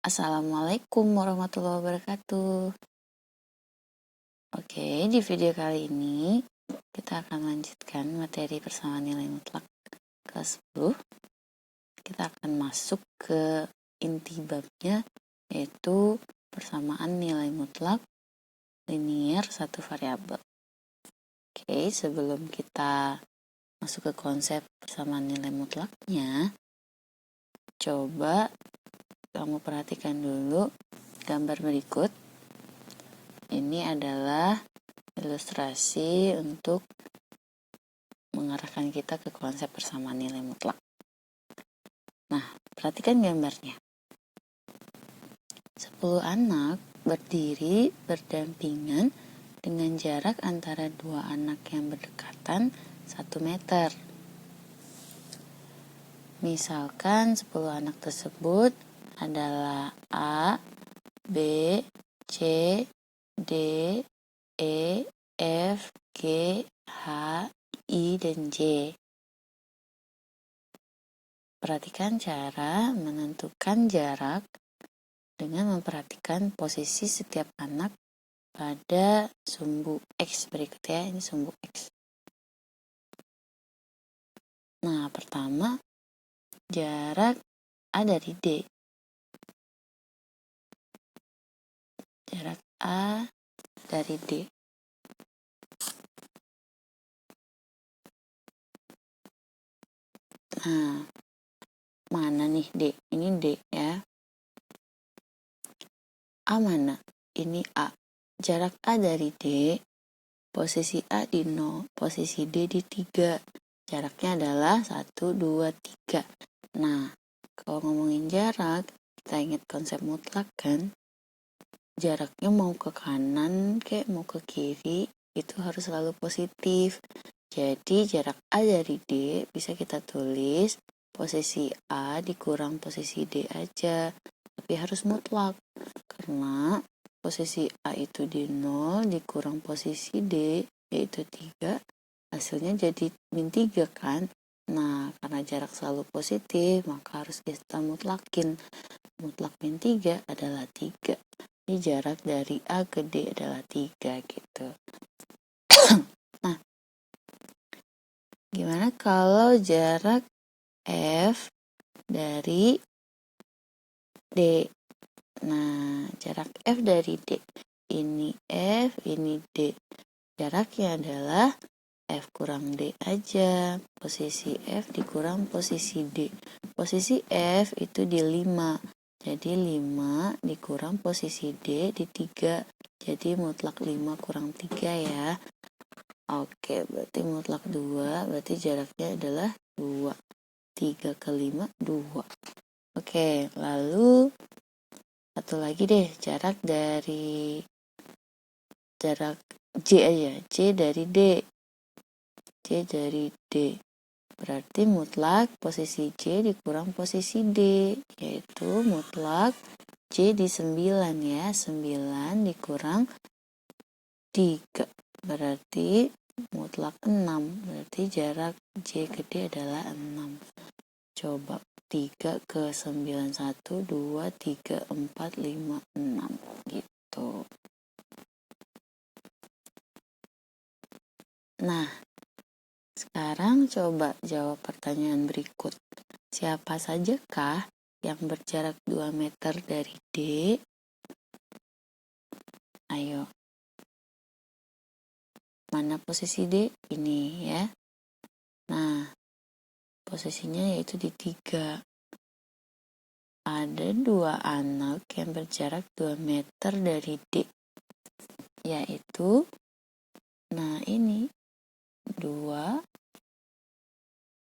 Assalamualaikum warahmatullahi wabarakatuh. Oke, di video kali ini kita akan lanjutkan materi persamaan nilai mutlak kelas 10. Kita akan masuk ke inti babnya, yaitu persamaan nilai mutlak linier satu variabel. Oke, sebelum kita masuk ke konsep persamaan nilai mutlaknya, coba kamu perhatikan dulu gambar berikut. Ini adalah ilustrasi untuk mengarahkan kita ke konsep persamaan nilai mutlak. Nah, perhatikan gambarnya. 10 anak berdiri berdampingan dengan jarak antara dua anak yang berdekatan 1 meter. Misalkan 10 anak tersebut adalah A, B, C, D, E, F, G, H, I, dan J. Perhatikan cara menentukan jarak dengan memperhatikan posisi setiap anak pada sumbu X berikut ya. Ini sumbu X. Nah, pertama jarak A dari D. Jarak A dari D. Nah, mana nih D? Ini D ya. A mana? Ini A. Jarak A dari D, posisi A di 0, posisi D di 3. Jaraknya adalah 1, 2, 3. Nah, kalau ngomongin jarak, kita ingat konsep mutlak kan? Jaraknya mau ke kanan kayak mau ke kiri, itu harus selalu positif. Jadi jarak A dari D bisa kita tulis posisi A dikurang posisi D aja. Tapi harus mutlak. Karena posisi A itu di 0 dikurang posisi D yaitu 3, hasilnya jadi min 3 kan. Nah, karena jarak selalu positif, maka harus kita mutlakin. Mutlak min 3 adalah 3. Ini jarak dari A ke D adalah 3 gitu. Nah, gimana kalau jarak F dari D? Nah, jarak F dari D. Ini F, ini D. Jaraknya adalah F kurang D aja. Posisi F dikurang posisi D. Posisi F itu di 5. Jadi 5 dikurang posisi D di 3. Jadi mutlak 5 kurang 3 ya. Oke, berarti mutlak 2. Berarti jaraknya adalah 2. 3 ke 5, 2. Oke, lalu satu lagi deh, jarak J aja. J dari D. J dari D. Berarti mutlak posisi J dikurang posisi D. Yaitu mutlak J di 9 ya. 9 dikurang 3. Berarti mutlak 6. Berarti jarak J ke D adalah 6. Coba 3 ke 9, 1, 2, 3, 4, 5, 6. Gitu. Nah, sekarang coba jawab pertanyaan berikut. Siapa sajakah yang berjarak 2 meter dari D? Ayo. Mana posisi D? Ini ya. Nah, posisinya yaitu di 3. Ada 2 anak yang berjarak 2 meter dari D. Yaitu, nah ini 2,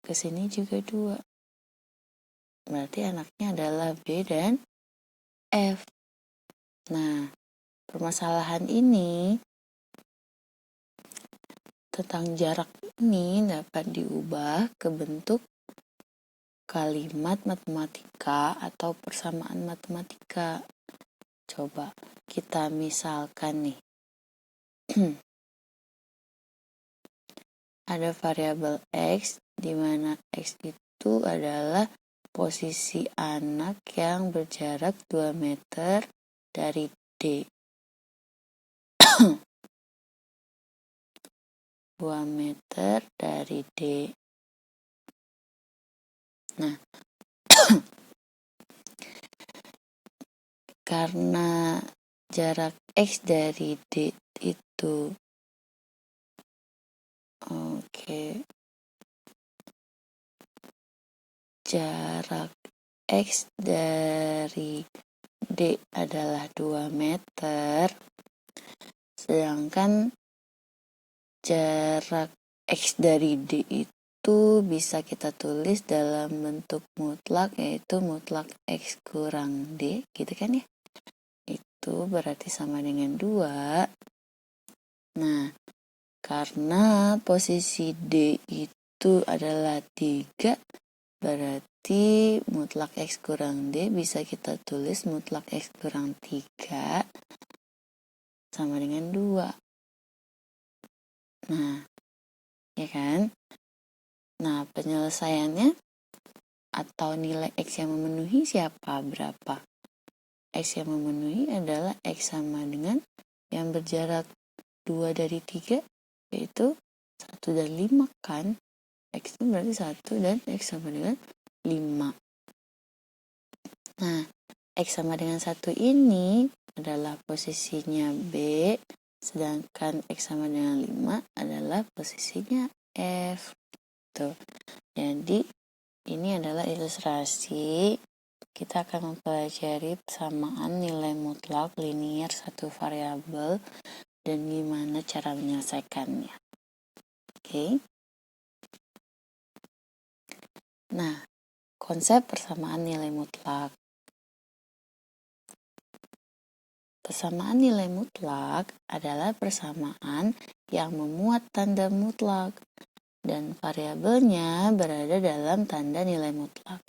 kesini juga 2. Berarti anaknya adalah B dan F. Nah, permasalahan ini tentang jarak ini dapat diubah ke bentuk kalimat matematika atau persamaan matematika. Coba kita misalkan nih. Ada variabel X di mana X itu adalah posisi anak yang berjarak 2 meter dari D. 2 meter dari D. Nah, karena jarak X dari D itu jarak X dari D adalah 2 meter, sedangkan jarak X dari D itu bisa kita tulis dalam bentuk mutlak, yaitu mutlak X kurang D, gitu kan ya? Itu berarti sama dengan 2. Nah, karena posisi D itu adalah 3, berarti mutlak X kurang D bisa kita tulis mutlak X kurang 3 sama dengan 2. Nah, ya kan? Nah, penyelesaiannya atau nilai X yang memenuhi siapa? Berapa? X yang memenuhi adalah X sama dengan yang berjarak 2 dari 3, yaitu 1 dan 5 kan? X itu berarti 1 dan X sama dengan 5. Nah, X sama dengan 1 ini adalah posisinya B, sedangkan X sama dengan 5 adalah posisinya F. Tuh. Jadi, ini adalah ilustrasi. Kita akan mempelajari persamaan nilai mutlak linier satu variabel dan gimana cara menyelesaikannya. Oke. Nah, konsep persamaan nilai mutlak. Persamaan nilai mutlak adalah persamaan yang memuat tanda mutlak dan variabelnya berada dalam tanda nilai mutlak.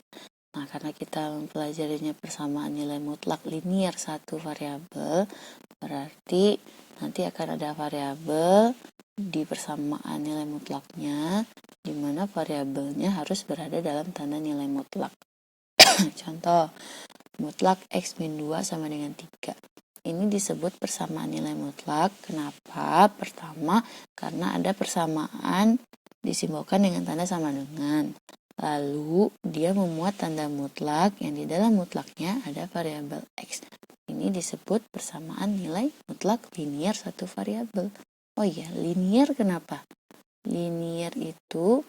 Nah, karena kita mempelajarinya persamaan nilai mutlak linier satu variabel, berarti nanti akan ada variabel di persamaan nilai mutlaknya, di mana variabelnya harus berada dalam tanda nilai mutlak. Contoh, mutlak X min 2 sama dengan 3. Ini disebut persamaan nilai mutlak. Kenapa? Pertama, karena ada persamaan disimbolkan dengan tanda sama dengan. Lalu, dia memuat tanda mutlak yang di dalam mutlaknya ada variabel X. Ini disebut persamaan nilai mutlak linier satu variabel. Oh iya, linier kenapa? Linier itu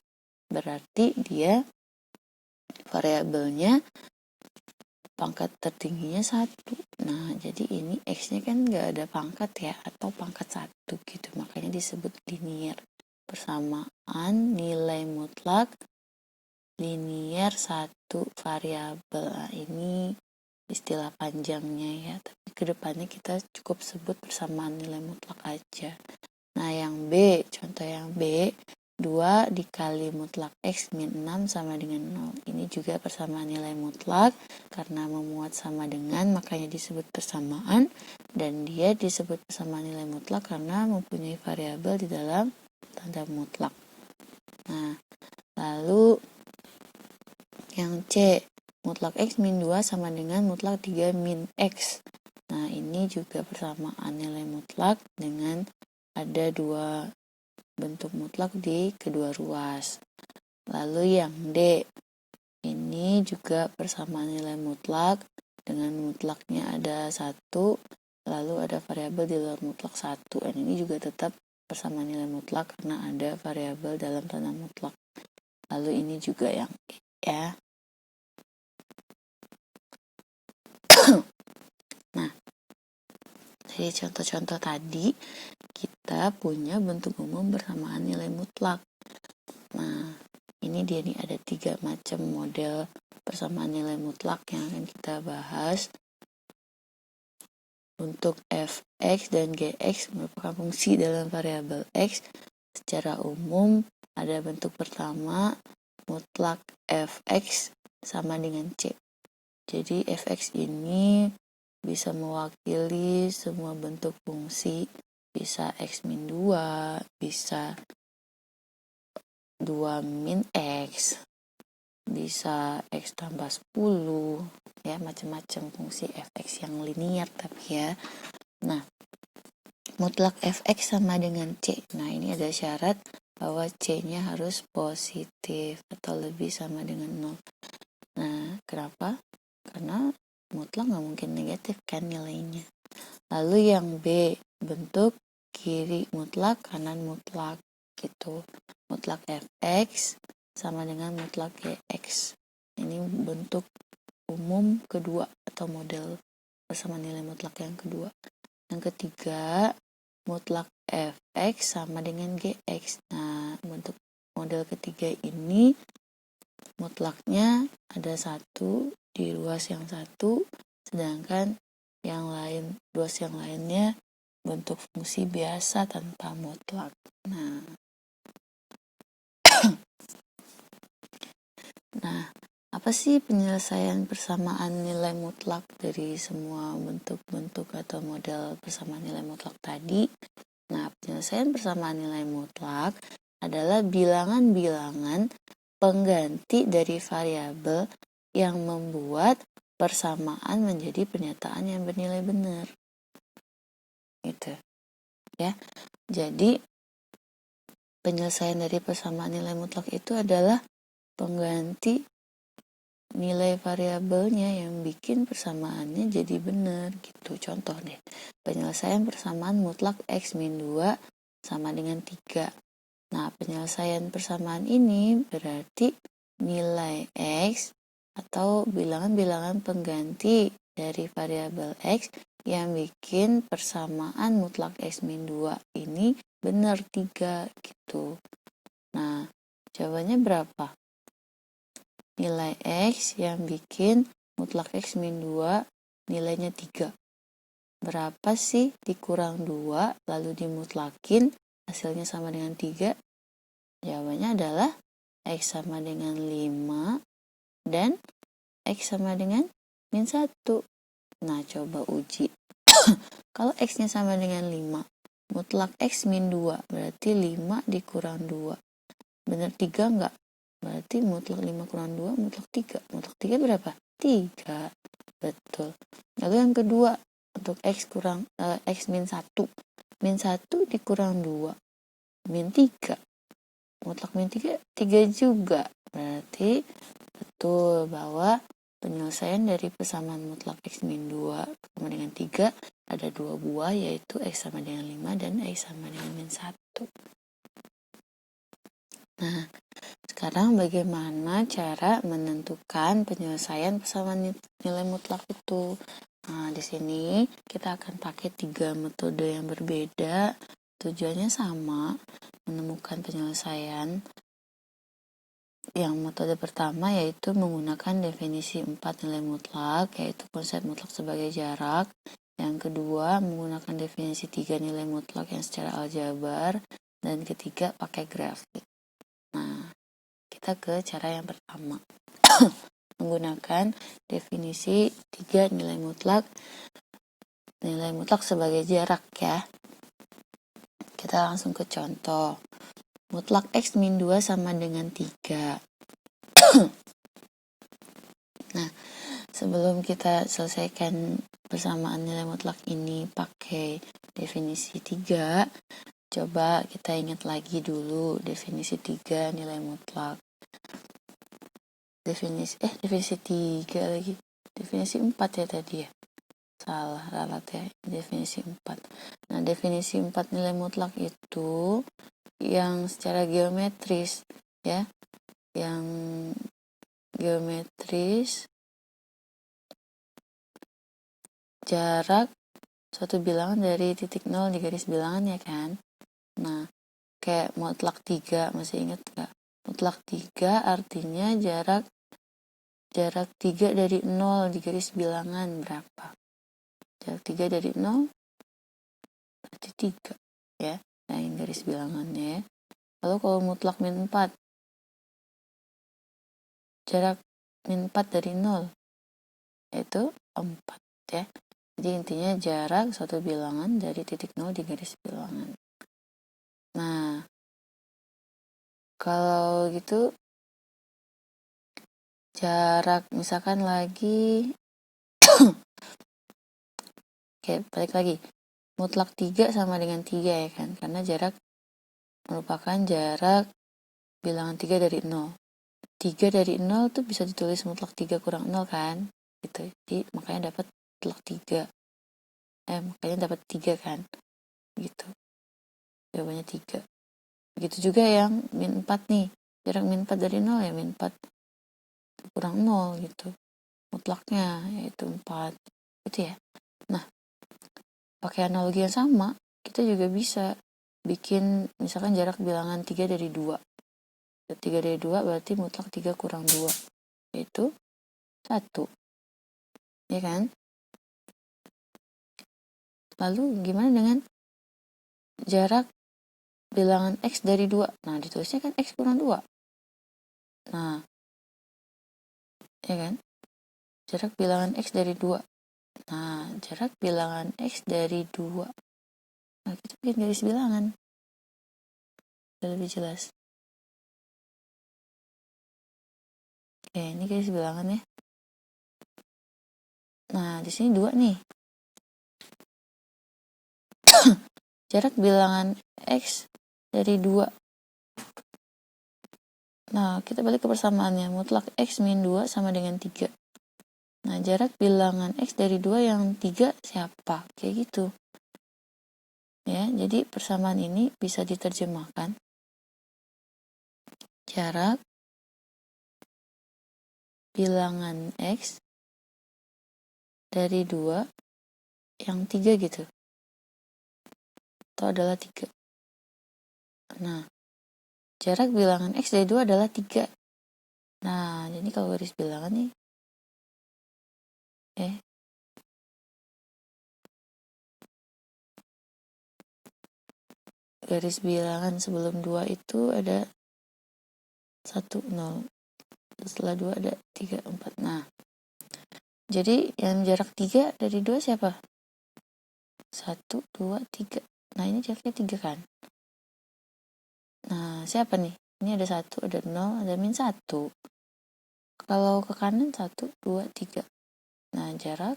berarti dia variabelnya pangkat tertingginya 1. Nah, jadi ini X-nya kan nggak ada pangkat ya, atau pangkat 1 gitu. Makanya disebut linier. Persamaan nilai mutlak linier satu variabel. Nah, ini istilah panjangnya ya, tapi kedepannya kita cukup sebut persamaan nilai mutlak aja. Nah, yang B, contoh yang B, 2 dikali mutlak X min 6 sama dengan 0. Ini juga persamaan nilai mutlak, karena memuat sama dengan makanya disebut persamaan, dan dia disebut persamaan nilai mutlak karena mempunyai variabel di dalam tanda mutlak. Nah, lalu yang C, mutlak X min 2 sama dengan mutlak 3 min X. Nah, ini juga persamaan nilai mutlak dengan ada 2 bentuk mutlak di kedua ruas. Lalu yang D, ini juga persamaan nilai mutlak dengan mutlaknya ada 1, lalu ada variabel di luar mutlak 1. Dan ini juga tetap persamaan nilai mutlak karena ada variabel dalam tanda mutlak. Lalu ini juga yang E ya. Nah, dari contoh-contoh tadi, kita punya bentuk umum persamaan nilai mutlak. Nah, ini dia nih, ada 3 macam model persamaan nilai mutlak yang akan kita bahas. Untuk fx dan gx merupakan fungsi dalam variabel x. Secara umum, ada bentuk pertama, mutlak fx sama dengan c. Jadi fx ini bisa mewakili semua bentuk fungsi, bisa x min 2, bisa 2 min x, bisa X tambah 10, ya macam-macam fungsi fx yang linear tapi ya. Nah, mutlak fx sama dengan C. Nah, ini ada syarat bahwa C-nya harus positif atau lebih sama dengan 0. Nah, kenapa? Karena mutlak nggak mungkin negatif kan nilainya. Lalu yang B, bentuk kiri mutlak, kanan mutlak gitu. Mutlak fx sama dengan mutlak gx. Ini bentuk umum kedua atau model persamaan nilai mutlak yang kedua. Yang ketiga, mutlak fx sama dengan gx. Nah, bentuk model ketiga ini mutlaknya ada satu di ruas yang satu, sedangkan yang lain, ruas yang lainnya bentuk fungsi biasa tanpa mutlak. Nah, apa sih penyelesaian persamaan nilai mutlak dari semua bentuk-bentuk atau model persamaan nilai mutlak tadi? Nah, penyelesaian persamaan nilai mutlak adalah bilangan-bilangan pengganti dari variabel yang membuat persamaan menjadi pernyataan yang bernilai benar. Gitu. Ya. Jadi, penyelesaian dari persamaan nilai mutlak itu adalah pengganti nilai variabelnya yang bikin persamaannya jadi benar gitu. Contoh deh, penyelesaian persamaan mutlak X min 2 sama dengan 3. Nah, penyelesaian persamaan ini berarti nilai X atau bilangan-bilangan pengganti dari variabel X yang bikin persamaan mutlak X min 2 ini benar 3 gitu. Nah, jawabannya berapa? Nilai X yang bikin mutlak X min 2 nilainya 3. Berapa sih dikurang 2 lalu dimutlakin hasilnya sama dengan 3? Jawabannya adalah X sama dengan 5 dan X sama dengan min 1. Nah, coba uji. Kalau X-nya sama dengan 5, mutlak X min 2 berarti 5 dikurang 2. Benar 3 enggak? Berarti mutlak 5 kurang 2, mutlak 3. Mutlak 3 berapa? 3. Betul. Lalu yang kedua, untuk X kurang X min 1. Min 1 dikurang 2. Min 3. Mutlak min 3, 3 juga. Berarti betul bahwa penyelesaian dari persamaan mutlak X min 2 sama dengan 3 ada 2 buah, yaitu X sama dengan 5 dan X sama dengan min 1. Nah, sekarang bagaimana cara menentukan penyelesaian persamaan nilai mutlak itu? Nah, di sini kita akan pakai 3 metode yang berbeda. Tujuannya sama, menemukan penyelesaian. Yang metode pertama yaitu menggunakan definisi 4 nilai mutlak, yaitu konsep mutlak sebagai jarak. Yang kedua, menggunakan definisi 3 nilai mutlak yang secara aljabar. Dan ketiga, pakai grafik. Nah, kita ke cara yang pertama. Menggunakan definisi 3 nilai mutlak sebagai jarak ya. Kita langsung ke contoh. Mutlak X min 2 sama dengan 3. Nah, sebelum kita selesaikan persamaan nilai mutlak ini pakai definisi 3, coba kita ingat lagi dulu definisi 3 nilai mutlak. Definisi 3 lagi. Definisi 4 ya tadi ya. Salah, ralat ya. Definisi 4. Nah, definisi 4 nilai mutlak itu yang secara geometris ya. Yang geometris jarak suatu bilangan dari titik 0 di garis bilangan ya kan. Nah, kayak mutlak 3, masih ingat gak? Mutlak 3 artinya jarak 3 dari 0 di garis bilangan berapa? Jarak 3 dari 0 berarti 3 ya. Nah, ini garis bilangannya ya. Lalu kalau mutlak min 4, jarak min 4 dari 0 yaitu 4 ya. Jadi intinya jarak suatu bilangan dari titik 0 di garis bilangan. Nah, kalau gitu jarak misalkan lagi oke, balik lagi. Mutlak 3 sama dengan 3 ya kan, karena jarak merupakan jarak bilangan 3 dari 0. 3 dari 0 tuh bisa ditulis mutlak 3 kurang 0 kan, gitu. Jadi makanya dapat mutlak 3. Makanya dapat 3 kan, gitu. Jawabannya 3. Begitu juga yang min 4 nih. Jarak min 4 dari 0 ya min 4 kurang 0 gitu. Mutlaknya yaitu 4. Gitu ya. Nah, pakai analogi yang sama, kita juga bisa bikin misalkan jarak bilangan 3 dari 2. 3 dari 2 berarti mutlak 3 kurang 2. Yaitu 1. Ya kan? Lalu gimana dengan jarak bilangan X dari 2? Nah, ditulisnya kan X kurang 2. Nah, ya kan? Jarak bilangan X dari 2. Nah, jarak bilangan X dari 2. Nah, kita bikin garis bilangan. Biar lebih jelas. Oke, ini garis bilangan ya. Nah, di sini 2 nih. Jarak bilangan X dari 2. Nah, kita balik ke persamaannya. Mutlak X min 2 sama dengan 3. Nah, jarak bilangan X dari 2 yang 3 siapa? Kayak gitu. Ya, jadi persamaan ini bisa diterjemahkan. Jarak bilangan X dari 2 yang 3 gitu. Itu adalah 3. Nah, jarak bilangan X dari 2 adalah 3. Nah, jadi kalau garis bilangan nih, garis bilangan sebelum 2 itu ada 1, 0. Setelah 2 ada 3, 4. Nah, jadi yang jarak 3 dari 2 siapa? 1, 2, 3. Nah, ini jaraknya 3 kan? Nah, siapa nih? Ini ada 1, ada 0, ada min 1. Kalau ke kanan 1, 2, 3. Nah, jarak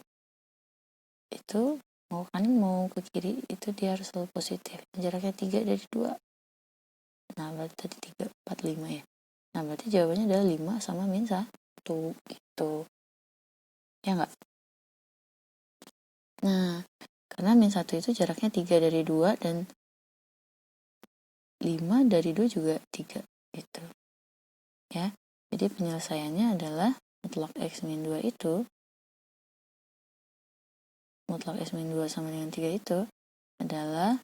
itu mau ke kanan mau ke kiri itu dia harus selalu positif. Jaraknya 3 dari 2. Nah, berarti tadi 3, 4, 5 ya. Nah, berarti jawabannya adalah 5 sama min 1 gitu. Ya enggak? Nah, karena min 1 itu jaraknya 3 dari 2 dan 5 dari 2 juga 3 gitu. Ya. Jadi penyelesaiannya adalah mutlak X min 2 itu mutlak X min 2 sama dengan 3 itu adalah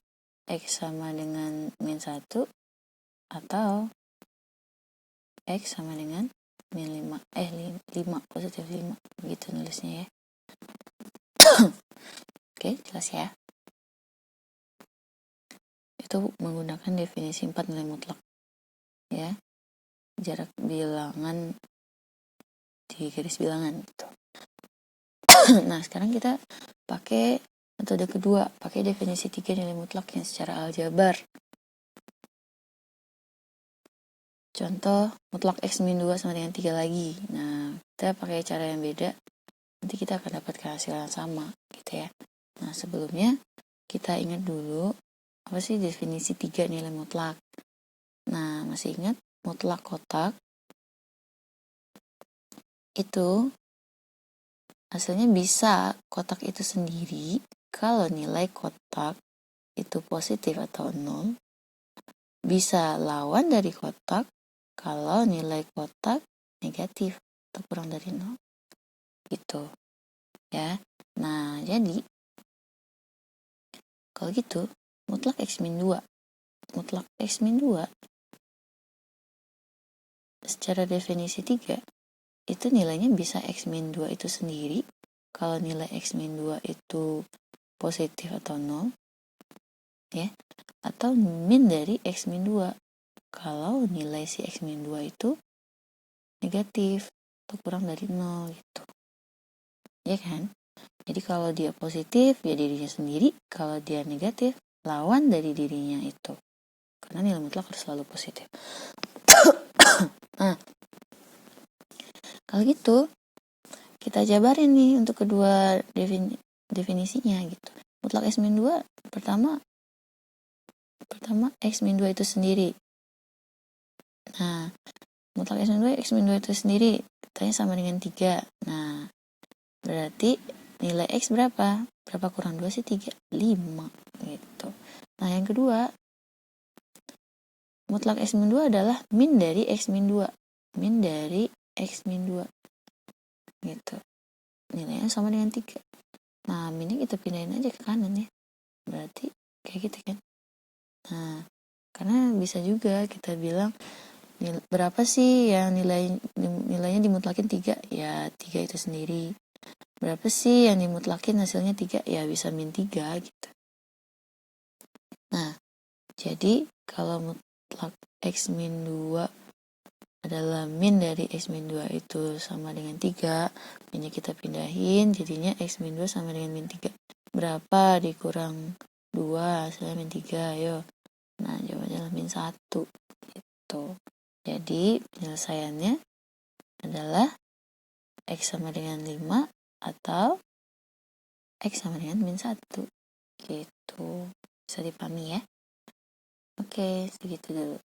X sama dengan min 1 atau X sama dengan min 5. 5, positif 5. Begitu nulisnya ya. Oke, jelas ya. Itu menggunakan definisi 4 nilai mutlak. Ya. Jarak bilangan di garis bilangan gitu. Nah, sekarang kita pakai metode kedua, pakai definisi 3 nilai mutlak yang secara aljabar. Contoh, mutlak X min 2 sama dengan 3 lagi. Nah, kita pakai cara yang beda. Nanti kita akan dapatkan hasil yang sama, gitu ya. Nah, sebelumnya kita ingat dulu apa sih definisi 3 nilai mutlak. Nah, masih ingat mutlak kotak itu hasilnya bisa kotak itu sendiri kalau nilai kotak itu positif atau 0. Bisa lawan dari kotak kalau nilai kotak negatif atau kurang dari 0. Gitu. Ya. Nah, jadi kalau gitu mutlak X min 2. Mutlak X min 2 secara definisi 3 itu nilainya bisa X min 2 itu sendiri kalau nilai X min 2 itu positif atau 0 ya, atau min dari X min 2 kalau nilai si X min 2 itu negatif atau kurang dari 0 gitu. Ya kan? Jadi kalau dia positif ya dirinya sendiri, kalau dia negatif lawan dari dirinya itu. Karena nilai mutlak harus selalu positif. Nah, Kalau gitu, kita jabarin nih untuk kedua definisinya gitu. Mutlak X-2 pertama X-2 itu sendiri. Nah, mutlak X-2 itu sendiri katanya sama dengan 3. Nah, berarti nilai X berapa? Berapa kurang 2 sih? 3, 5 gitu. Nah, yang kedua, mutlak X-2 adalah min dari X-2. Min dari X-2 gitu. Nilainya sama dengan 3. Nah, minnya kita pindahin aja ke kanan ya. Berarti kayak gitu kan. Nah, karena bisa juga kita bilang berapa sih yang nilainya dimutlakin 3? Ya 3 itu sendiri. Berapa sih yang dimutlakin hasilnya 3? Ya bisa min 3 gitu. Nah, jadi kalau mutlak X min 2 adalah min dari X min 2 itu sama dengan 3, minnya kita pindahin, jadinya X min 2 sama dengan min 3. Berapa dikurang 2, hasilnya min 3, ayo. Nah, jawabannya adalah min 1. Gitu. Jadi, penyelesaiannya adalah X sama dengan 5 atau X sama dengan min 1. Gitu. Bisa dipahami ya? Oke, segitu dulu.